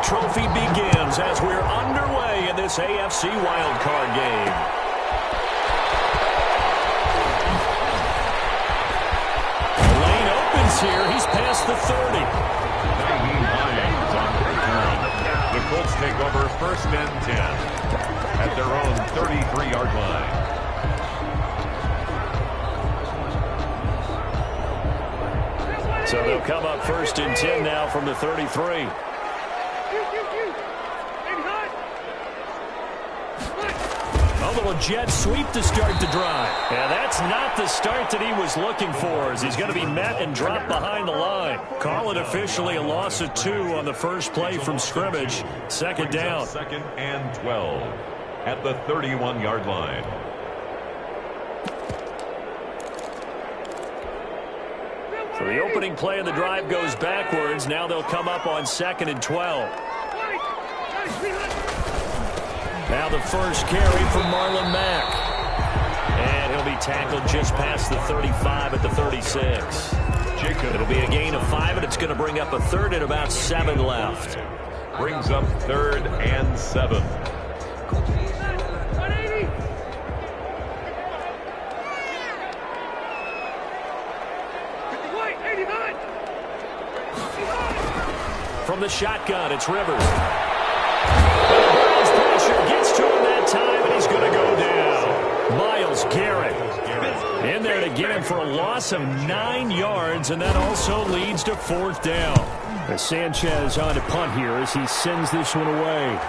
trophy begins as we're underway in this AFC wildcard game. The lane opens here. He's past the 30. 99 on return. The Colts take over 1st and 10 at their own 33-yard line. So they'll come up 1st and 10 now from the 33. A little jet sweep to start the drive. Yeah, that's not the start that he was looking for, as he's going to be met and dropped behind the line. Call it officially a loss of 2 on the first play from scrimmage. 2nd down. 2nd and 12 at the 31-yard line. So the opening play of the drive goes backwards. Now they'll come up on 2nd and 12. Now the first carry for Marlon Mack. And he'll be tackled just past the 35 at the 36. It'll be a gain of 5, and it's going to bring up a 3rd and about 7 left. Brings up 3rd and 7. From the shotgun, it's Rivers. Browns pressure gets to him that time, and he's going to go down. Myles Garrett in there to get him for a loss of 9 yards, and that also leads to 4th down. As Sanchez on to punt here as he sends this one away.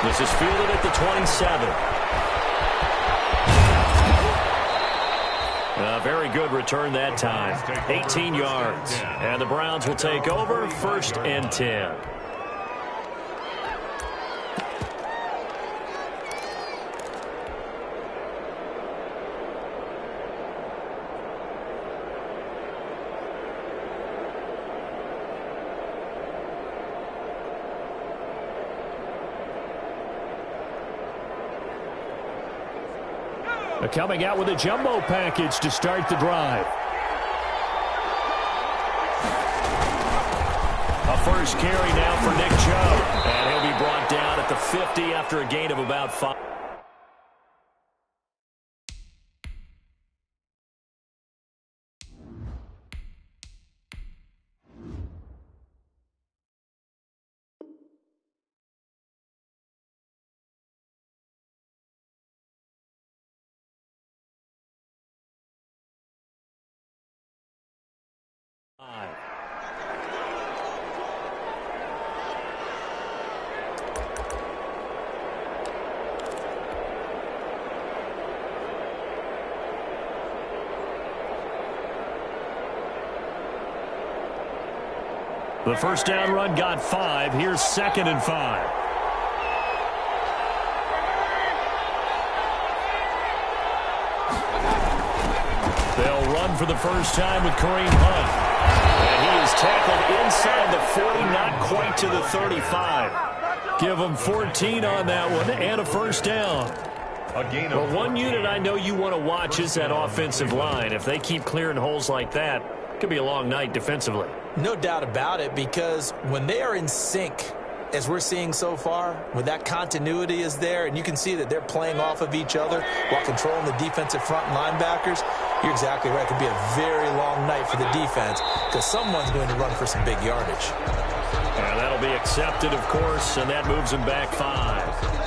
This is fielded at the 27. A very good return that time. 18 yards. And the Browns will take over 1st and 10. Coming out with a jumbo package to start the drive. A first carry now for Nick Chubb. And he'll be brought down at the 50 after a gain of about 5. The first down run got 5. Here's 2nd and 5. They'll run for the first time with Kareem Hunt. And he is tackled inside the 40, not quite to the 35. Give him 14 on that one and a first down. Well, one unit I know you want to watch is that offensive line. If they keep clearing holes like that, it could be a long night defensively. No doubt about it, because when they are in sync, as we're seeing so far, when that continuity is there, and you can see that they're playing off of each other while controlling the defensive front linebackers, you're exactly right. It could be a very long night for the defense because someone's going to run for some big yardage. And that'll be accepted, of course, and that moves them back 5.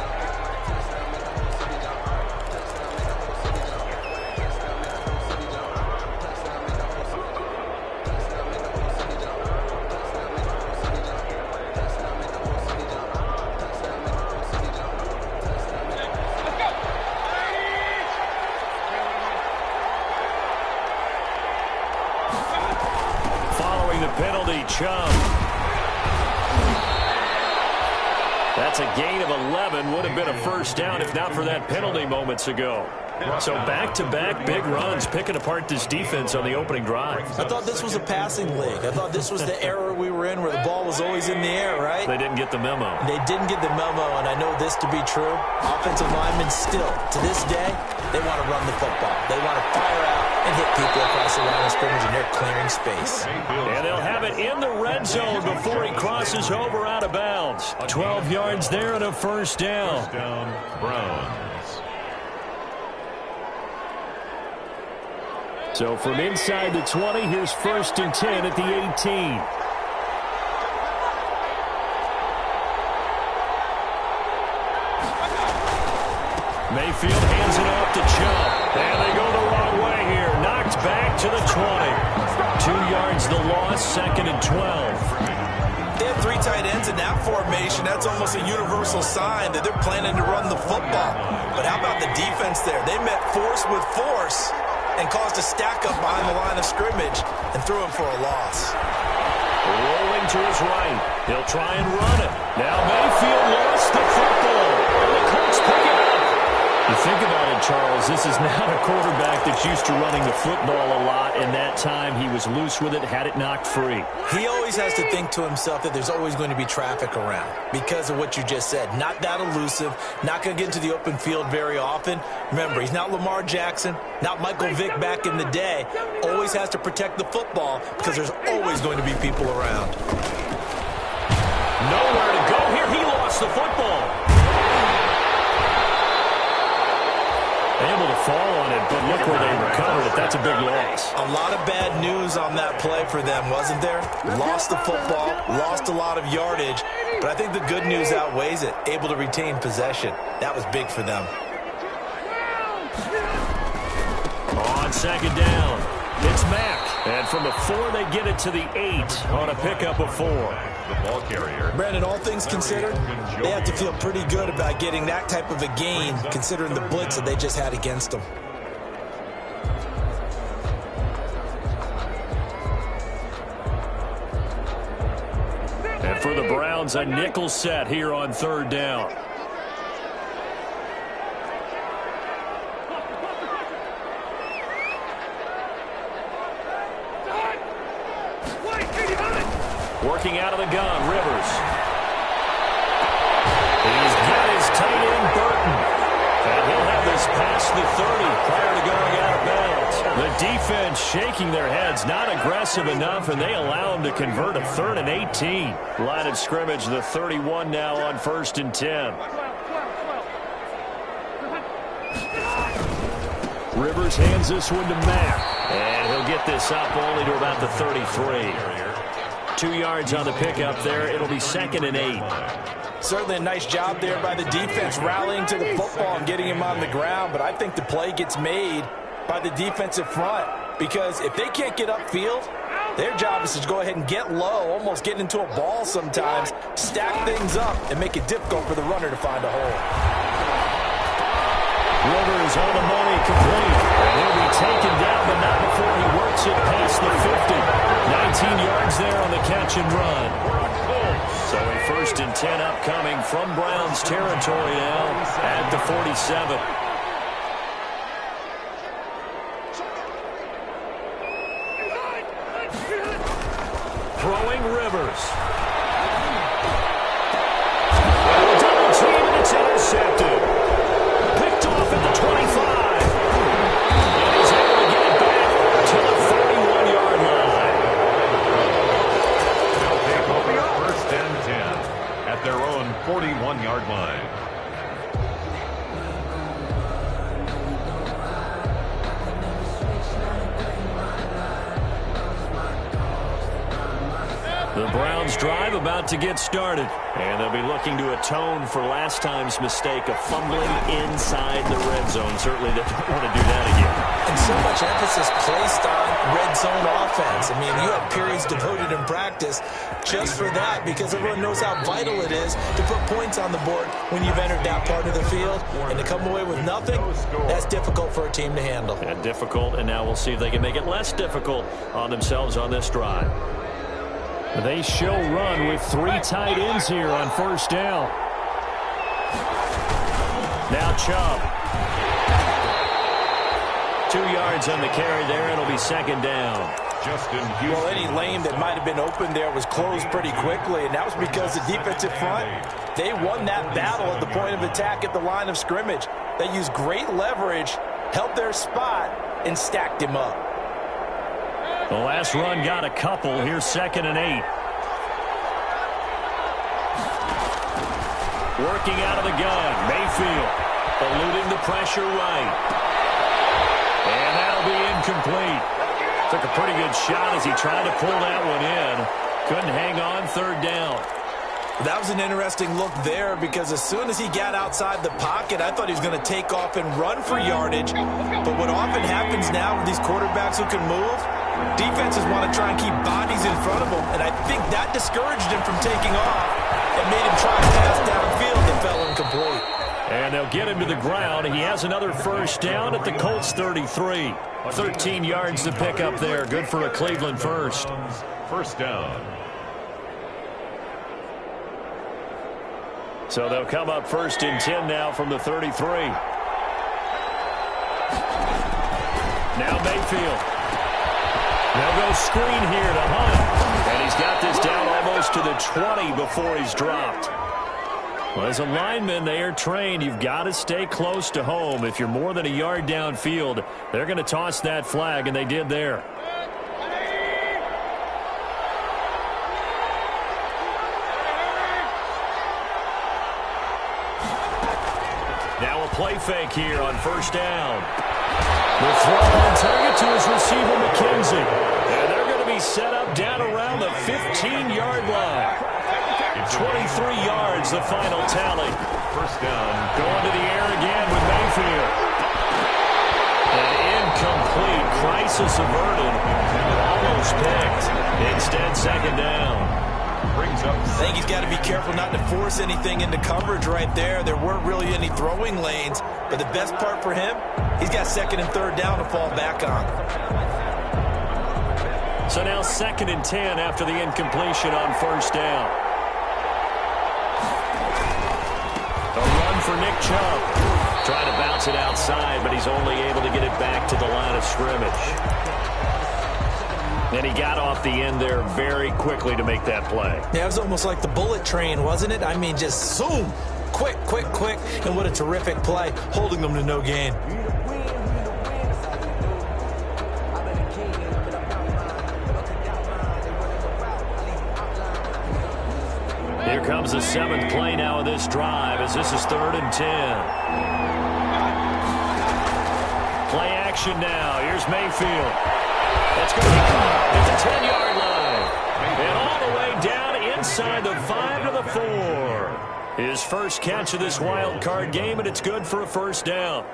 Chubb. That's a gain of 11. Would have been a first down if not for that penalty moments ago. So back-to-back big runs, picking apart this defense on the opening drive. I thought this was a passing league. I thought this was the era we were in where the ball was always in the air, right? They didn't get the memo. They didn't get the memo, and I know this to be true. Offensive linemen still, to this day, they want to run the football. They want to fire out and hit people across the line of scrimmage, and they're clearing space. And they'll have it in the red zone before he crosses over out of bounds. 12 yards there and a first down. First down, Browns. So from inside the 20, here's 1st and 10 at the 18. Mayfield hands it off to Chubb. And they go the wrong way here. Knocked back to the 20. 2 yards the loss, 2nd and 12. They have 3 tight ends in that formation. That's almost a universal sign that they're planning to run the football. But how about the defense there? They met force with force and caused a stack up behind the line of scrimmage and threw him for a loss. Rolling to his right. He'll try and run it. Now Mayfield lost the football. And the Colts pick it up. You think about it, Charles, this is not a quarterback that's used to running the football a lot, and that time he was loose with it, had it knocked free. He always has to think to himself that there's always going to be traffic around because of what you just said. Not that elusive, not going to get into the open field very often. Remember, he's not Lamar Jackson, not Michael Vick back in the day. Always has to protect the football because there's always going to be people around. Nowhere to go here. He lost the football. Able to fall on it, but look where they recovered it. That's a big loss. A lot of bad news on that play for them, wasn't there? Lost the football, lost a lot of yardage, but I think the good news outweighs it. Able to retain possession. That was big for them. On 2nd down, it's Mack. And from the 4, they get it to the 8 on a pickup of 4. The ball carrier. Brandon, all things considered, they have to feel pretty good about getting that type of a gain, considering the blitz that they just had against them. And for the Browns, a nickel set here on 3rd down. Working out of the gun, Rivers. He's got his tight end, Burton. And he'll have this past the 30 prior to going out of bounds. The defense shaking their heads, not aggressive enough, and they allow him to convert a 3rd and 18. Line of scrimmage, the 31 now on 1st and 10. Rivers hands this one to Mack. And he'll get this up only to about the 33. 2 yards on the pickup there. It'll be 2nd and 8. Certainly a nice job there by the defense rallying to the football and getting him on the ground, but I think the play gets made by the defensive front because if they can't get upfield, their job is to go ahead and get low, almost get into a ball sometimes, stack things up, and make it difficult for the runner to find a hole. Rivers on the money, complete. And he'll be taken down, but not before he works it past the 50. 19 yards there on the catch and run. So a 1st and 10 upcoming from Browns territory now at the 47. Throwing Rivers. Double team, and it's intercepted. Picked off at the 25. And he's able to get it back to the 31-yard line. They'll take over 1st and 10 at their own 41-yard line. The Browns drive about to get started. And they'll be looking to atone for last time's mistake of fumbling inside the red zone. Certainly they don't want to do that again. And so much emphasis placed on red zone offense. I mean, you have periods devoted in practice just for that because everyone knows how vital it is to put points on the board when you've entered that part of the field. And to come away with nothing, that's difficult for a team to handle. And difficult, and now we'll see if they can make it less difficult on themselves on this drive. They show run with 3 tight ends here on 1st down. Now Chubb. 2 yards on the carry there. It'll be 2nd down. Well, any lane that might have been open there was closed pretty quickly, and that was because the defensive front, they won that battle at the point of attack at the line of scrimmage. They used great leverage, held their spot, and stacked him up. The last run got a couple. Here's 2nd and 8. Working out of the gun. Mayfield eluding the pressure right. And that'll be incomplete. Took a pretty good shot as he tried to pull that one in. Couldn't hang on, 3rd down. That was an interesting look there because as soon as he got outside the pocket, I thought he was going to take off and run for yardage. But what often happens now with these quarterbacks who can move, defenses want to try and keep bodies in front of them. And I think that discouraged him from taking off and made him try to pass downfield that fell incomplete. And they'll get him to the ground. He has another 1st down at the Colts 33. 13 yards to pick up there. Good for a Cleveland first. 1st down. So they'll come up 1st and 10 now from the 33. Now Mayfield. They'll go screen here to Hunt. And he's got this down almost to the 20 before he's dropped. Well, as a lineman, they are trained. You've got to stay close to home. If you're more than a yard downfield, they're going to toss that flag, and they did there. Now a play fake here on 1st down. The throw on target to his receiver, McKenzie. And they're going to be set up down around the 15-yard line. 23 yards, the final tally. 1st down. Going to the air again with Mayfield. An incomplete. Crisis averted. Almost picked. Instead, 2nd down. Brings up. I think he's got to be careful not to force anything into coverage right there. There weren't really any throwing lanes. But the best part for him, he's got 2nd and 3rd down to fall back on. So now 2nd and 10 after the incompletion on 1st down. A run for Nick Chubb. Trying to bounce it outside, but he's only able to get it back to the line of scrimmage. And he got off the end there very quickly to make that play. Yeah, it was almost like the bullet train, wasn't it? I mean, just zoom. Quick, quick, quick. And what a terrific play, holding them to no gain. Here comes the 7th play now of this drive as this is 3rd and 10. Play action now. Here's Mayfield. That's going to be caught at the 10-yard line. And all the way down inside the 5 to the 4. His first catch of this wild card game, and it's good for a 1st down.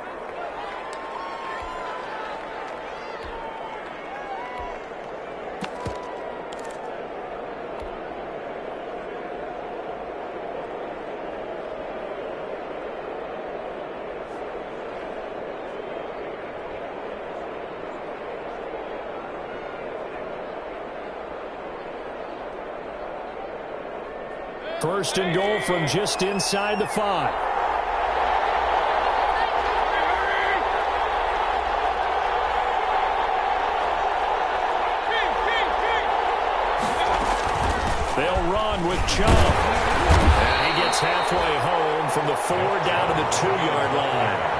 First and goal from just inside the 5. They'll run with Chubb. And he gets halfway home from the 4 down to the 2-yard line.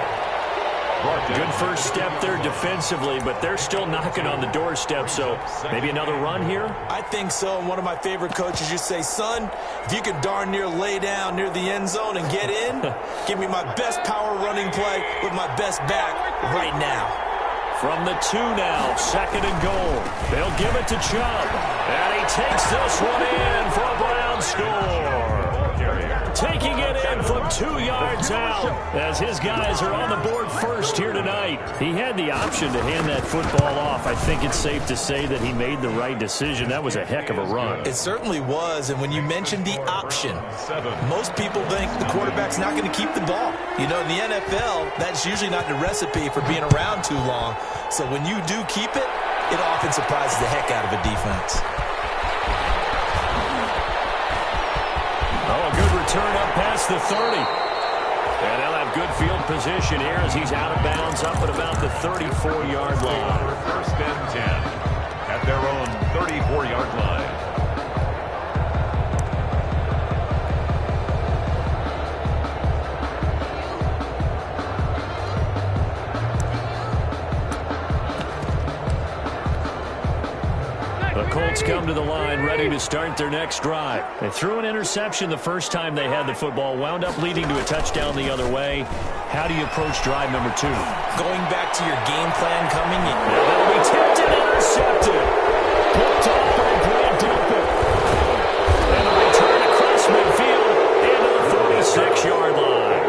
Good first step there defensively, but they're still knocking on the doorstep, so maybe another run here? I think so. And one of my favorite coaches used to say, son, if you can darn near lay down near the end zone and get in, give me my best power running play with my best back right now. From the 2 now, 2nd and goal. They'll give it to Chubb. And he takes this one in for a Brown score. Taking it in from 2 yards out as his guys are on the board first here tonight. He had the option to hand that football off. I think it's safe to say that he made the right decision. That was a heck of a run. It certainly was, and when you mentioned the option, most people think the quarterback's not going to keep the ball. You know, in the NFL, that's usually not the recipe for being around too long. So when you do keep it, it often surprises the heck out of a defense. Oh, a good return up past the 30. And they'll have good field position here as he's out of bounds up at about the 34-yard line. 1st and 10 at their own 34-yard line. The Colts come to the line ready to start their next drive. They threw an interception the first time they had the football, wound up leading to a touchdown the other way. How do you approach drive number 2? Going back to your game plan coming in. That'll be tipped and intercepted. Picked off by Grant Delpit. And a return across midfield into the 46-yard line.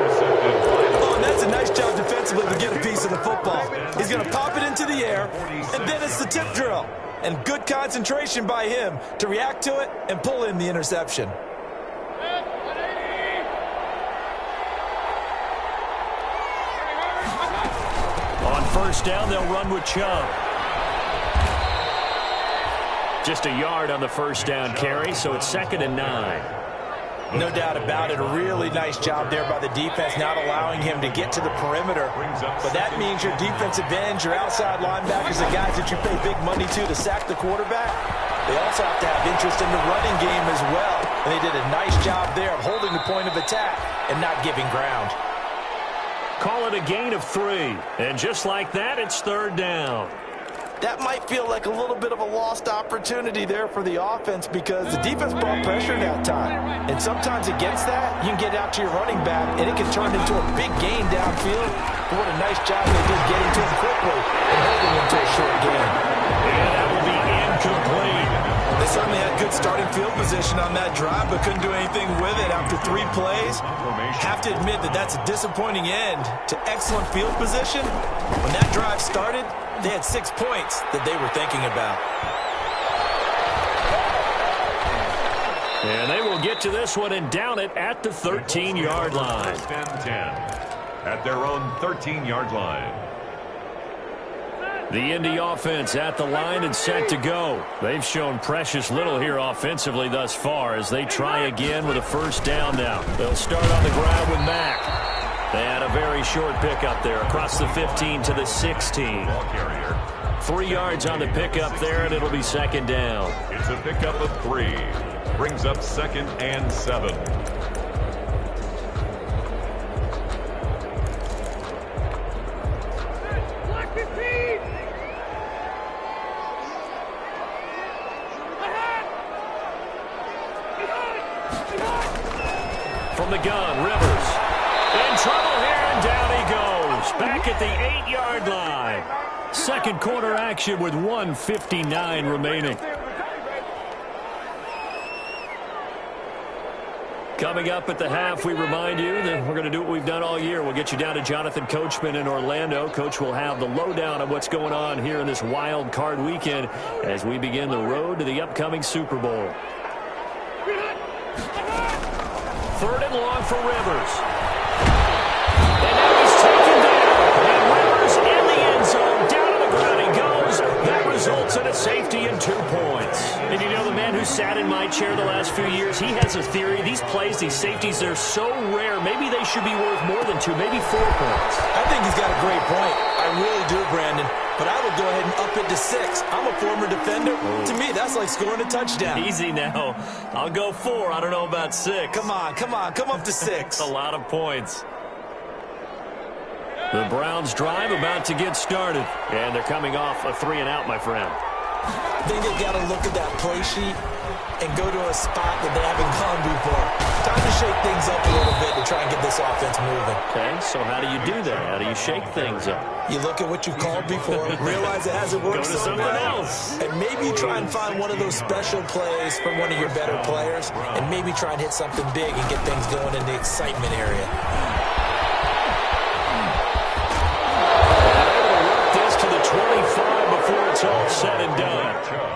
Oh, and that's a nice job defensively to get a piece of the football. He's going to pop it into the air, and then it's the tip drill. And good concentration by him to react to it and pull in the interception. On first down, they'll run with Chubb. Just a yard on the first down carry, so it's 2nd and 9. No doubt about it. A really nice job there by the defense, not allowing him to get to the perimeter. But that means your defensive ends, your outside linebackers, the guys that you pay big money to sack the quarterback, they also have to have interest in the running game as well. And they did a nice job there of holding the point of attack and not giving ground. Call it a gain of 3. And just like that, it's 3rd down. That might feel like a little bit of a lost opportunity there for the offense because the defense brought pressure that time. And sometimes against that, you can get out to your running back, and it can turn into a big gain downfield. But what a nice job they did getting to him quickly and holding him to a short gain. And that will be incomplete. They certainly had good starting field position on that drive, but couldn't do anything with it after 3 plays. Have to admit that that's a disappointing end to excellent field position. When that drive started, they had 6 points that they were thinking about. And they will get to this one and down it at the 13-yard line. 10 at their own 13-yard line. The Indy offense at the line and set to go. They've shown precious little here offensively thus far as they try again with a first down now. They'll start on the ground with Mack. They had a very short pickup there across the 15 to the 16. 3 yards on the pickup there, and it'll be 2nd down. It's a pickup of 3. Brings up 2nd and 7. From the gun, Rivers. In trouble here, and down he goes. Back at the 8-yard line. Second quarter action with 1:59 remaining. Coming up at the half, we remind you that we're going to do what we've done all year. We'll get you down to Jonathan Coachman in Orlando. Coach will have the lowdown of what's going on here in this wild card weekend as we begin the road to the upcoming Super Bowl. 3rd and long for Rivers. And now he's taken down. And Rivers in the end zone. Down on the ground he goes. That results in a safety and 2 points. And you know, the man who sat in my chair the last few years, he has a theory. These plays, these safeties, they're so rare. Maybe they should be worth more than 2, maybe 4 points. I think he's got a great point. I really do, Brandon. But I would go ahead and up it to 6. I'm a former defender. To me, that's like scoring a touchdown. Easy now. I'll go 4. I don't know about 6. Come on. Come up to 6. A lot of points. The Browns drive about to get started. And they're coming off a 3-and-out, my friend. I think they got to look at that play sheet and go to a spot that they haven't gone before. Time to shake things up a little bit to try and get this offense moving. Okay, so how do you do that? How do you shake things up? You look at what you've called before, realize it hasn't worked so well, and maybe you try and find one of those special plays from one of your better players, and maybe try and hit something big and get things going in the excitement area. This to the 25 before it's all said and done.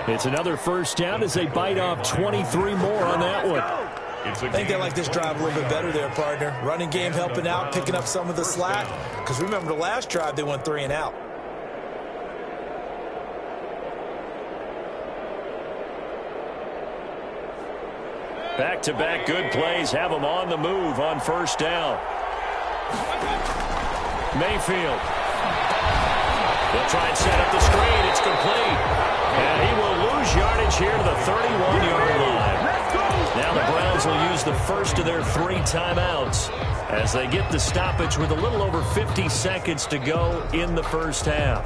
It's another first down as they bite off 23 more on that one. I think they like this drive a little bit better there, partner. Running game helping out, picking up some of the slack. Because remember the last drive, they went 3-and-out. Back-to-back good plays have them on the move on first down. Mayfield. They'll try and set up the screen. It's complete. And he will lose yardage here to the 31-yard line. Now the Browns will use the first of their 3 timeouts as they get the stoppage with a little over 50 seconds to go in the first half.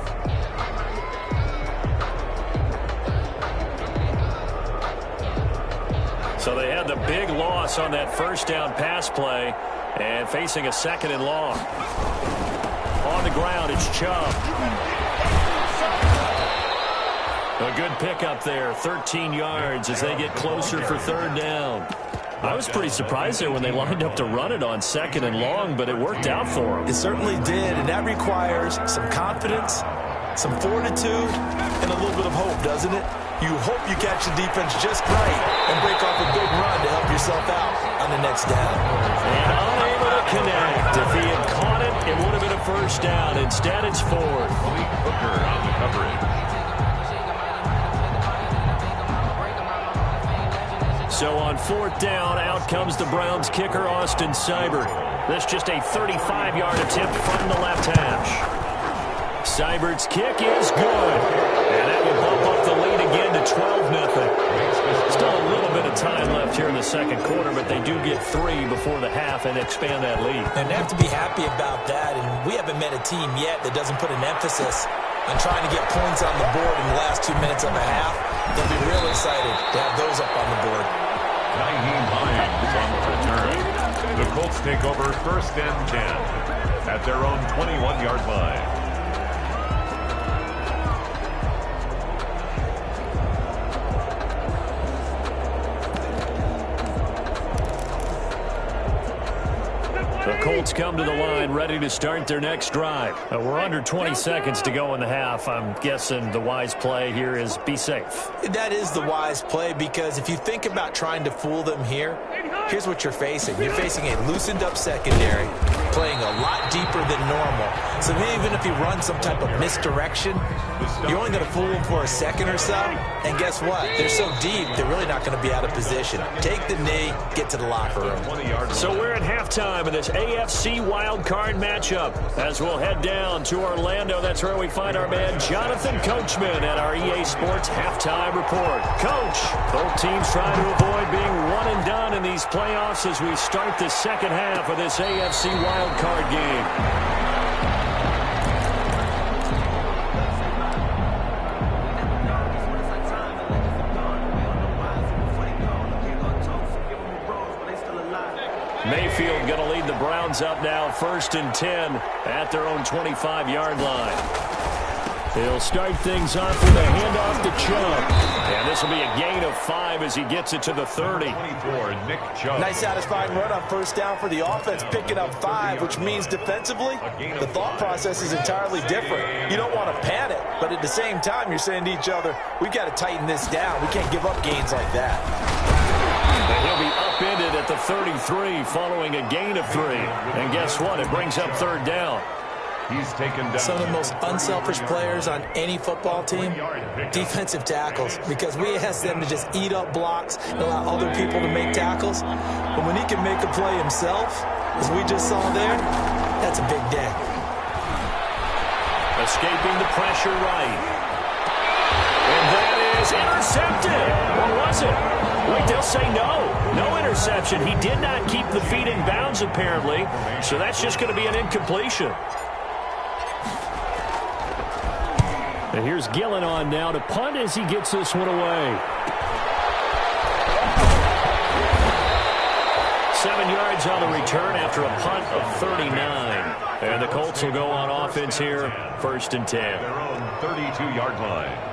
So they had the big loss on that first down pass play and facing a 2nd and long. On the ground, it's Chubb. A good pickup there, 13 yards as they get closer for 3rd down. I was pretty surprised there when they lined up to run it on 2nd and long, but it worked out for them. It certainly did, and that requires some confidence, some fortitude, and a little bit of hope, doesn't it? You hope you catch the defense just right and break off a big run to help yourself out on the next down. And unable to connect. If he had caught it, it would have been a 1st down. Instead, it's 4th. Hooker on the coverage. So on 4th down, out comes the Browns kicker, Austin Seibert. This just a 35-yard attempt from the left hash. Seibert's kick is good. And that will bump up the lead again to 12-0. Still a little bit of time left here in the 2nd quarter, but they do get 3 before the half and expand that lead. And they have to be happy about that. And we haven't met a team yet that doesn't put an emphasis on trying to get points on the board in the last 2 minutes of a half. They'll be real excited to have those up on the board. Nyheim Hines on the return. The Colts take over 1st and 10 at their own 21-yard line. The Colts come to the line ready to start their next drive. We're under 20 seconds to go in the half. I'm guessing the wise play here is be safe. That is the wise play, because if you think about trying to fool them here, here's what you're facing. You're facing a loosened up secondary, playing a lot deeper than normal. So even if you run some type of misdirection, you're only going to fool them for a second or so. And guess what? They're so deep, they're really not going to be out of position. Take the knee, get to the locker room. So we're at halftime in this AFC wildcard matchup. As we'll head down to Orlando, that's where we find our man Jonathan Coachman at our EA Sports halftime report. Coach, both teams trying to avoid being one and done in these playoffs as we start the 2nd half of this AFC wildcard game. Mayfield going to lead the Browns up now, 1st and 10 at their own 25-yard line. He'll start things off with a handoff to Chubb. And this will be a gain of 5 as he gets it to the 30. 24, Nick Chubb. Nice satisfying run on 1st down for the offense, picking up 5, which means defensively, the thought process is entirely different. You don't want to panic, but at the same time, you're saying to each other, we've got to tighten this down. We can't give up gains like that. And he'll be upended at the 33 following a gain of 3. And guess what? It brings up 3rd down. He's taken down. Some of the most unselfish players on any football team, defensive tackles, because we ask them to just eat up blocks and allow other people to make tackles. But when he can make a play himself, as we just saw there, that's a big day. Escaping the pressure right. And that is intercepted. Or was it? Wait, they'll say no. No interception. He did not keep the feet in bounds, apparently. So that's just going to be an incompletion. And here's Gillen on now to punt as he gets this one away. 7 yards on the return after a punt of 39. And the Colts will go on offense here, 1st and 10. Their own 32-yard line.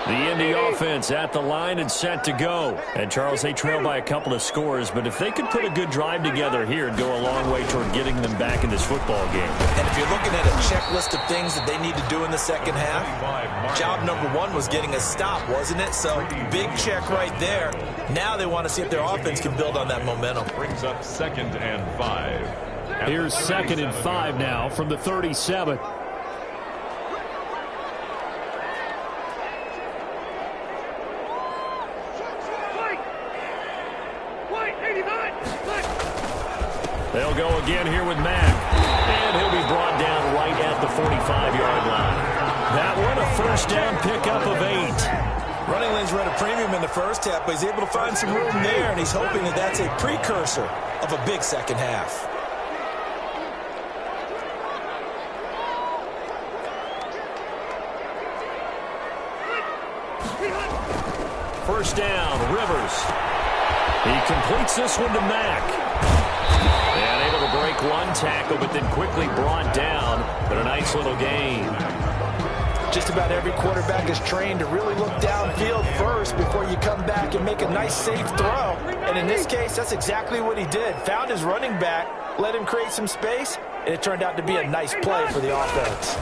The Indy offense at the line and set to go. And, Charles, they trail by a couple of scores, but if they could put a good drive together here, it'd go a long way toward getting them back in this football game. And if you're looking at a checklist of things that they need to do in the 2nd half, job number 1 was getting a stop, wasn't it? So, big check right there. Now they want to see if their offense can build on that momentum. Brings up 2nd and 5. Here's 2nd and 5 now from the 37. They'll go again here with Mack. And he'll be brought down right at the 45-yard line. That one, a 1st down pickup of 8. Running lanes were at a premium in the 1st half, but he's able to find some room there, and he's hoping that that's a precursor of a big 2nd half. first down. Rivers. He completes this one to Mack. And able to break one tackle, but then quickly brought down. But a nice little gain. Just about every quarterback is trained to really look downfield first before you come back and make a nice, safe throw. And in this case, that's exactly what he did. Found his running back, let him create some space, and it turned out to be a nice play for the offense.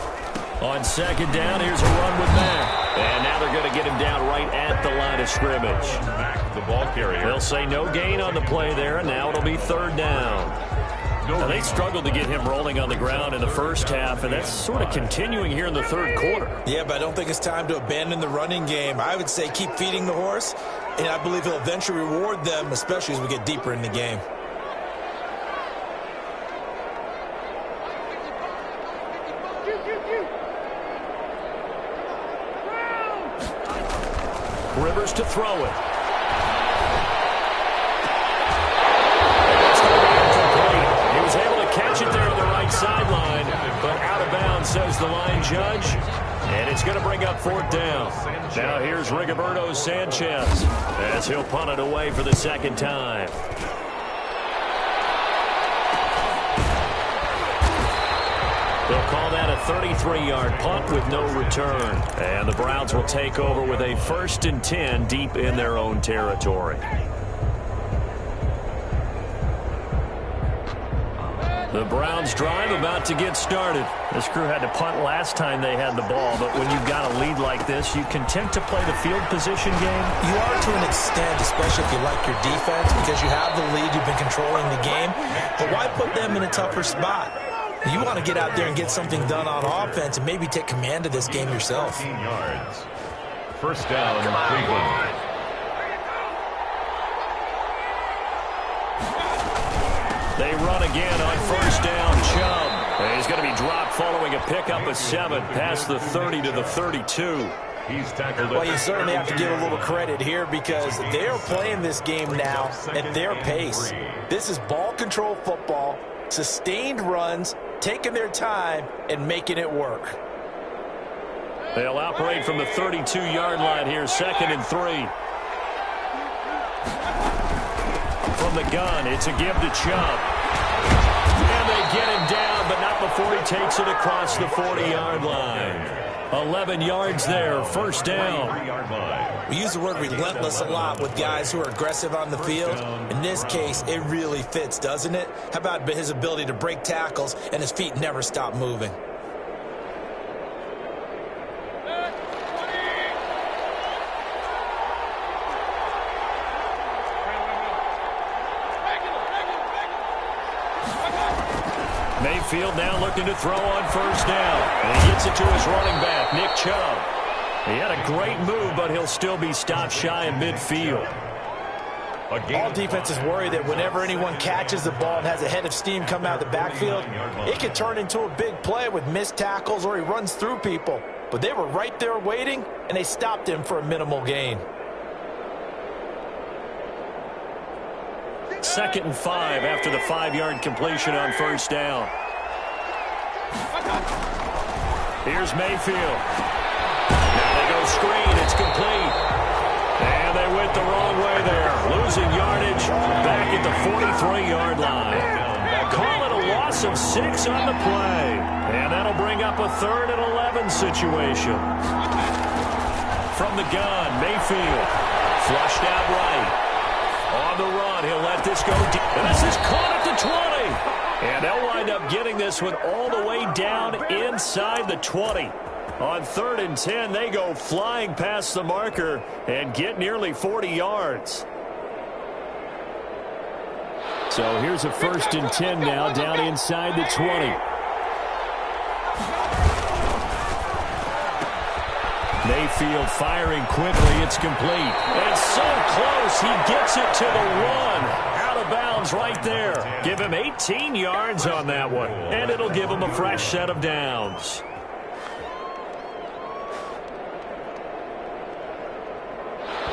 On second down, here's a run with Mack. And now they're going to get him down right at the line of scrimmage. Mack, the ball carrier. They'll say no gain on the play there, and now it'll be third down. Now, they struggled to get him rolling on the ground in the first half, and that's sort of continuing here in the third quarter. Yeah, but I don't think it's time to abandon the running game. I would say keep feeding the horse, and I believe he'll eventually reward them, especially as we get deeper in the game. Rivers to throw it. He was able to catch it there on the right sideline, but out of bounds, says the line judge. And it's going to bring up fourth down. Now here's Rigoberto Sanchez as he'll punt it away for the second time. They'll call that a 33-yard punt with no return. And the Browns will take over with a 1st and 10 deep in their own territory. The Browns drive about to get started. This crew had to punt last time they had the ball, but when you've got a lead like this, you content to play the field position game? You are to an extent, especially if you like your defense, because you have the lead, you've been controlling the game. But why put them in a tougher spot? You want to get out there and get something done on offense and maybe take command of this game yourself. 15 yards. First down, Cleveland. They run again on first down, Chubb. And he's going to be dropped following a pickup of 7 past the 30 to the 32. He's tackled. Well, you certainly have to give a little credit here because they're playing this game now at their pace. This is ball control football, sustained runs, taking their time and making it work. They'll operate from the 32-yard line here, 2nd and 3. From the gun, it's a give to Chubb. And they get him down, but not before he takes it across the 40-yard line. 11 yards there, first down. We use the word relentless a lot with guys who are aggressive on the field. In this case, it really fits, doesn't it? How about his ability to break tackles and his feet never stop moving? Mayfield now looking to throw on first down. And he gets it to his running back, Nick Chubb. He had a great move, but he'll still be stopped shy of midfield. All defenses worry that whenever anyone catches the ball and has a head of steam come out of the backfield, it can turn into a big play with missed tackles or he runs through people. But they were right there waiting, and they stopped him for a minimal gain. 2nd and 5 after the 5-yard completion on first down. Here's Mayfield. Now they go screen. It's complete. And they went the wrong way there. Losing yardage back at the 43-yard line. Call it a loss of 6 on the play. And that'll bring up a 3rd and 11 situation. From the gun, Mayfield. Flushed out right. On the run, he'll let this go deep. And this is caught at the 20. And they'll wind up getting this one all the way down inside the 20. On 3rd and 10, they go flying past the marker and get nearly 40 yards. So here's a 1st and 10 now down inside the 20. Mayfield firing quickly. It's complete. It's so close. He gets it to the 1. Out of bounds right there. Give him 18 yards on that one. And it'll give him a fresh set of downs.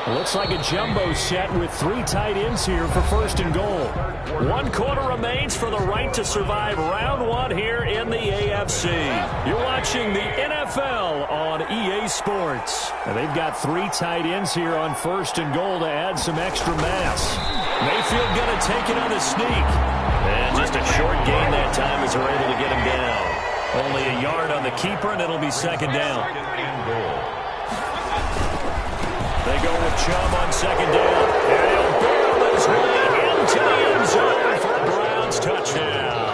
Looks like a jumbo set with 3 tight ends here for first and goal. 1 quarter remains for the right to survive round 1 here in the AFC. You're watching the NFL on EA Sports. And they've got 3 tight ends here on first and goal to add some extra mass. Mayfield going to take it on a sneak. And just a short gain that time as they're able to get him down. Only a yard on the keeper, and it'll be second down. They go with Chubb on second down. And he'll barrel his way into the end zone for a Browns touchdown.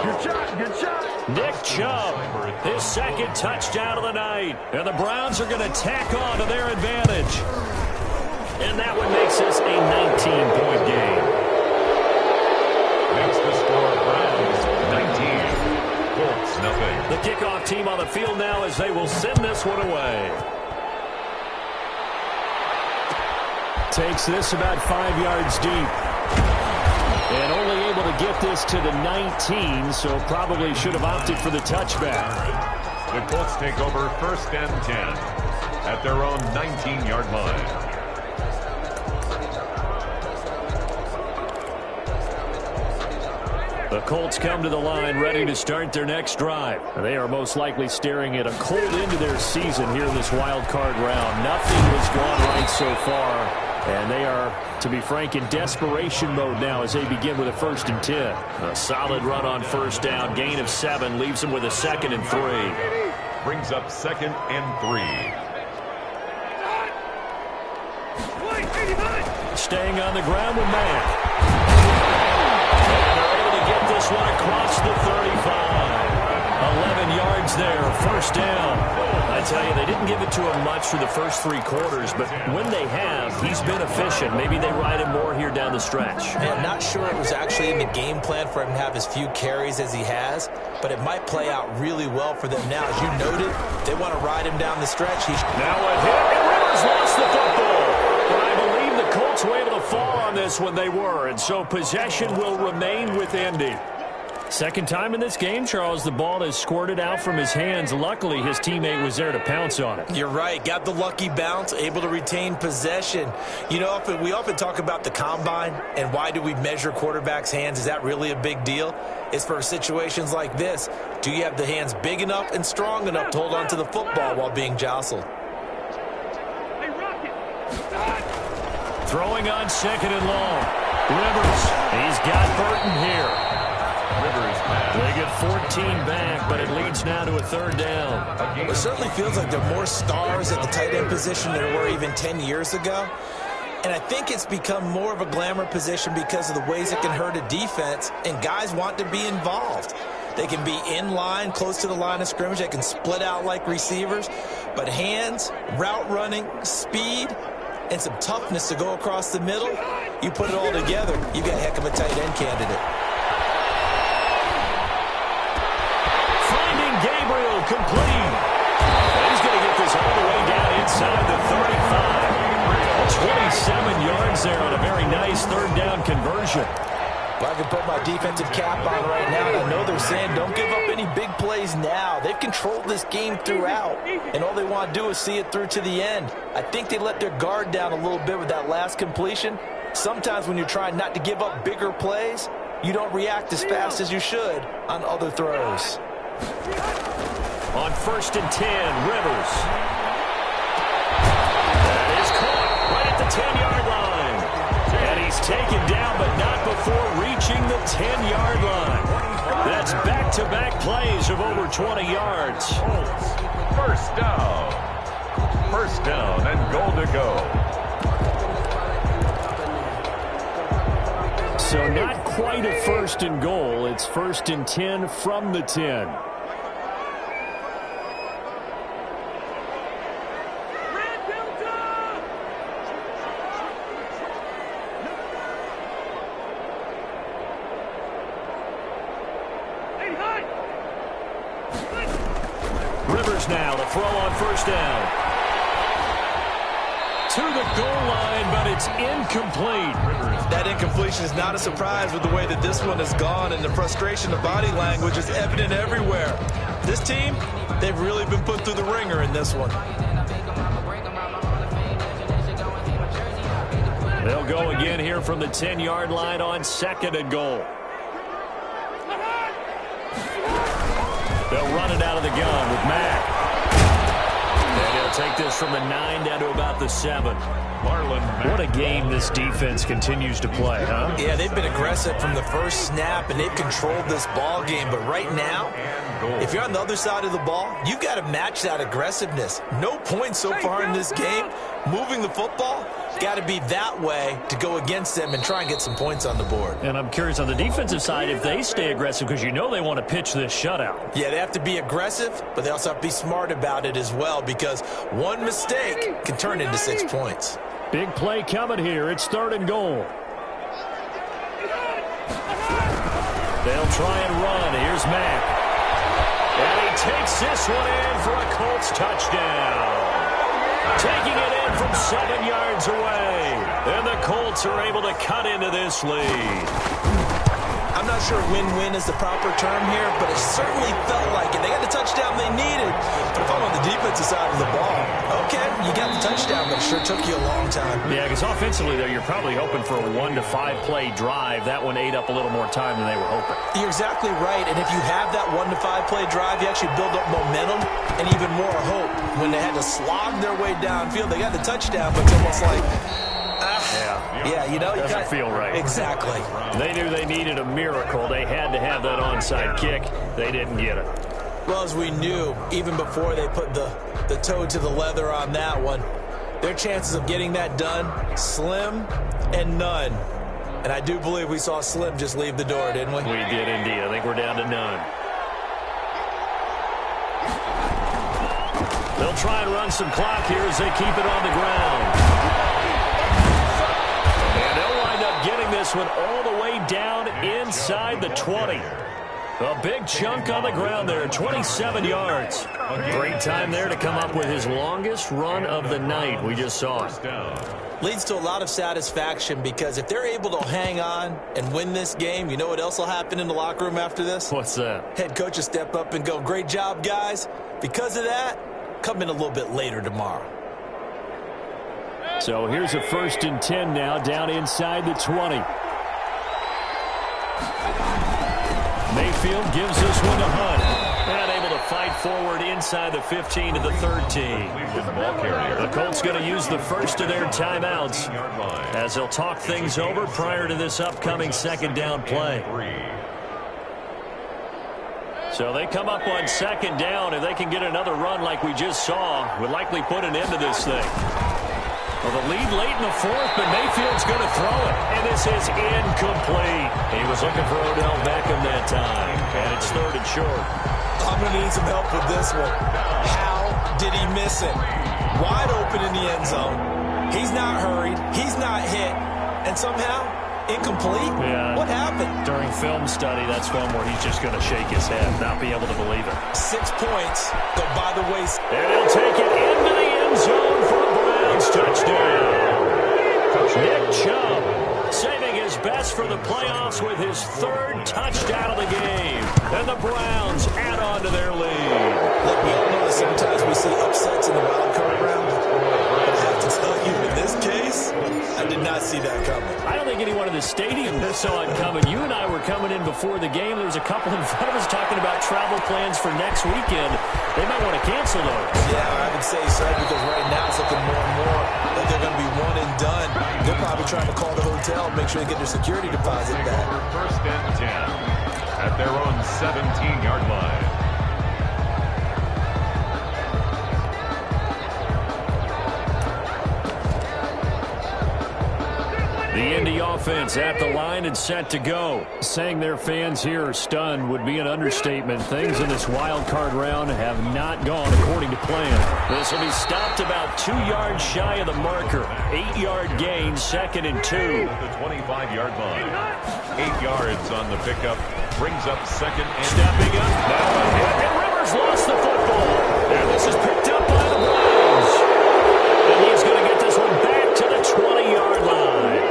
Good shot. Nick Chubb, his second touchdown of the night. And the Browns are going to tack on to their advantage. And that one makes this a 19-point game. Makes the score Browns 19. Colts nothing. The kickoff team on the field now as they will send this one away. Takes this about 5 yards deep. And only able to get this to the 19, so probably should have opted for the touchback. The Colts take over first and 10 at their own 19-yard line. The Colts come to the line ready to start their next drive. They are most likely staring at a cold end to their season here in this wild card round. Nothing has gone right so far. And they are, to be frank, in desperation mode now as they begin with a 1st and 10. A solid run on first down. Gain of 7 leaves them with a 2nd and 3. Brings up 2nd and 3. Staying on the ground with Mack. And they're able to get this one across the 35. 11 yards there, first down. I tell you, they didn't give it to him much for the first 3 quarters, but when they have, he's been efficient. Maybe they ride him more here down the stretch. Man, not sure it was actually in the game plan for him to have as few carries as he has, but it might play out really well for them now. As you noted, they want to ride him down the stretch. Now a hit, and Rivers lost the football. But I believe the Colts were able to fall on this when they were, and so possession will remain with Indy. Second time in this game, Charles, the ball has squirted out from his hands. Luckily, his teammate was there to pounce on it. You're right. Got the lucky bounce, able to retain possession. You know, we often talk about the combine and why do we measure quarterbacks' hands. Is that really a big deal? It's for situations like this. Do you have the hands big enough and strong enough to hold on to the football while being jostled? Throwing on 2nd and long. Rivers, he's got Burton here. They get 14 back, but it leads now to a 3rd down. It certainly feels like there are more stars at the tight end position than there were even 10 years ago. And I think it's become more of a glamour position because of the ways it can hurt a defense, and guys want to be involved. They can be in line, close to the line of scrimmage. They can split out like receivers. But hands, route running, speed, and some toughness to go across the middle, you put it all together, you got a heck of a tight end candidate. Complete. He's going to get this all the way down inside the 35. 27 yards there on a very nice 3rd down conversion. Well, I can put my defensive cap on right now, and I know they're saying don't give up any big plays now. They've controlled this game throughout, and all they want to do is see it through to the end. I think they let their guard down a little bit with that last completion. Sometimes when you're trying not to give up bigger plays, you don't react as fast as you should on other throws. On 1st and 10, Rivers. That is caught right at the 10-yard line. And he's taken down, but not before reaching the 10-yard line. That's back-to-back plays of over 20 yards. First down. First down and goal to go. So not quite a 1st and goal. It's 1st and 10 from the 10. Rivers now to throw on 1st down. To the goal line, but it's incomplete. That incompletion is not a surprise with the way that this one has gone, and the frustration of body language is evident everywhere. This team, they've really been put through the ringer in this one. They'll go again here from the 10-yard line on 2nd and goal. They'll run it out of the gun with Mack. And he'll take this from the 9 down to about the 7. What a game this defense continues to play, huh? Yeah, they've been aggressive from the first snap, and they've controlled this ball game. But right now, if you're on the other side of the ball, you've got to match that aggressiveness. No points so far in this game. Moving the football, got to be that way to go against them and try and get some points on the board. And I'm curious on the defensive side if they stay aggressive, because you know they want to pitch this shutout. Yeah, they have to be aggressive, but they also have to be smart about it as well, because one mistake can turn into 6 points. Big play coming here. It's 3rd and goal. They'll try and run. Here's Mack. And he takes this one in for a Colts touchdown. Taking it in from 7 yards away. And the Colts are able to cut into this lead. I'm not sure win-win is the proper term here, but it certainly felt like it. They got the touchdown they needed. But if I'm on the defensive side of the ball, okay, you got the touchdown, but it sure took you a long time. Yeah, because offensively, though, you're probably hoping for a 1 to 5 play drive. That one ate up a little more time than they were hoping. You're exactly right. And if you have that 1 to 5 play drive, you actually build up momentum and even more hope. When they had to slog their way downfield, they got the touchdown, but it's almost like, yeah, you know, doesn't feel right. Exactly. They knew they needed a miracle. They had to have that onside kick. They didn't get it. Well, as we knew, even before they put the toe to the leather on that one, their chances of getting that done, slim and none. And I do believe we saw Slim just leave the door, didn't we? We did indeed. I think we're down to none. They'll try and run some clock here as they keep it on the ground. And they'll wind up getting this one all the way down inside the 20. A big chunk on the ground there, 27 yards. Great time there to come up with his longest run of the night. We just saw it. Leads to a lot of satisfaction, because if they're able to hang on and win this game, you know what else will happen in the locker room after this? What's that? Head coach will step up and go, great job, guys. Because of that, come in a little bit later tomorrow. So here's a 1st and 10 now, down inside the 20. Mayfield gives this one to Hunt. And able to fight forward inside the 15 to the 13. The Colts going to use the first of their timeouts as they'll talk things over prior to this upcoming 2nd down play. So they come up on 2nd down. If they can get another run like we just saw, would likely put an end to this thing. Well, the lead late in the 4th, but Mayfield's going to throw it. And this is incomplete. He was looking for Odell Beckham that time. And it's 3rd and short. I'm going to need some help with this one. How did he miss it? Wide open in the end zone. He's not hurried. He's not hit. And somehow, incomplete? Yeah. What happened? During film study, that's one where he's just going to shake his head, not be able to believe it. 6 points go by the wayside. And he'll take it into the end zone for a Browns touchdown. Nick Chubb saving his best for the playoffs with his 3rd touchdown of the game. And the Browns add on to their lead. Look, we all know that sometimes we see upsets in the wild card round. But I have to tell you, in this case, I did not see that coming. I don't think anyone in the stadium saw it coming. You and I were coming in before the game. There was a couple in front of us talking about travel plans for next weekend. They might want to cancel those. Yeah, I would say so, because right now it's looking more and more like they're going to be one and done. They're probably trying to call the hotel and make sure they get their security deposit back. 1st and 10 at their own 17-yard line. The Indy offense at the line and set to go. Saying their fans here are stunned would be an understatement. Things in this wild card round have not gone according to plan. This will be stopped about 2 yards shy of the marker. 8-yard gain, 2nd and 2. The 25-yard line. 8 yards on the pickup. Brings up 2nd and... Stepping up. Now a hit, and Rivers lost the football. And this is picked up by the Browns. And he's going to get this one back to the 20-yard line.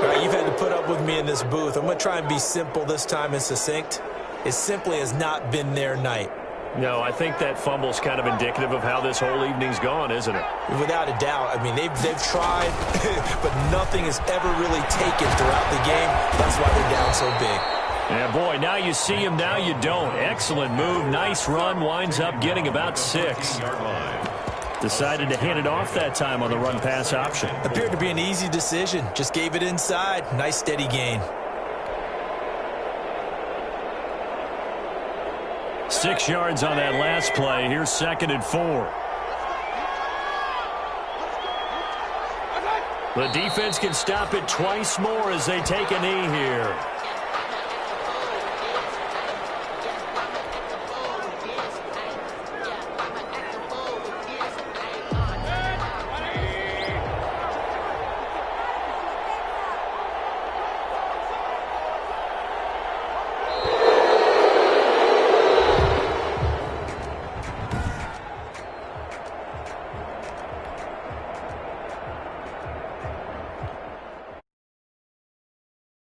All right, you've had to put up with me in this booth. I'm going to try and be simple this time and succinct. It simply has not been their night. No, I think that fumble's kind of indicative of how this whole evening's gone, isn't it? Without a doubt. I mean, they've tried, but nothing is ever really taken throughout the game. That's why they're down so big. Yeah, boy, now you see him, now you don't. Excellent move, nice run, winds up getting about 6. Decided to hand it off that time on the run-pass option. Appeared to be an easy decision. Just gave it inside. Nice, steady gain. 6 yards on that last play. Here's 2nd and 4. The defense can stop it twice more as they take a knee here.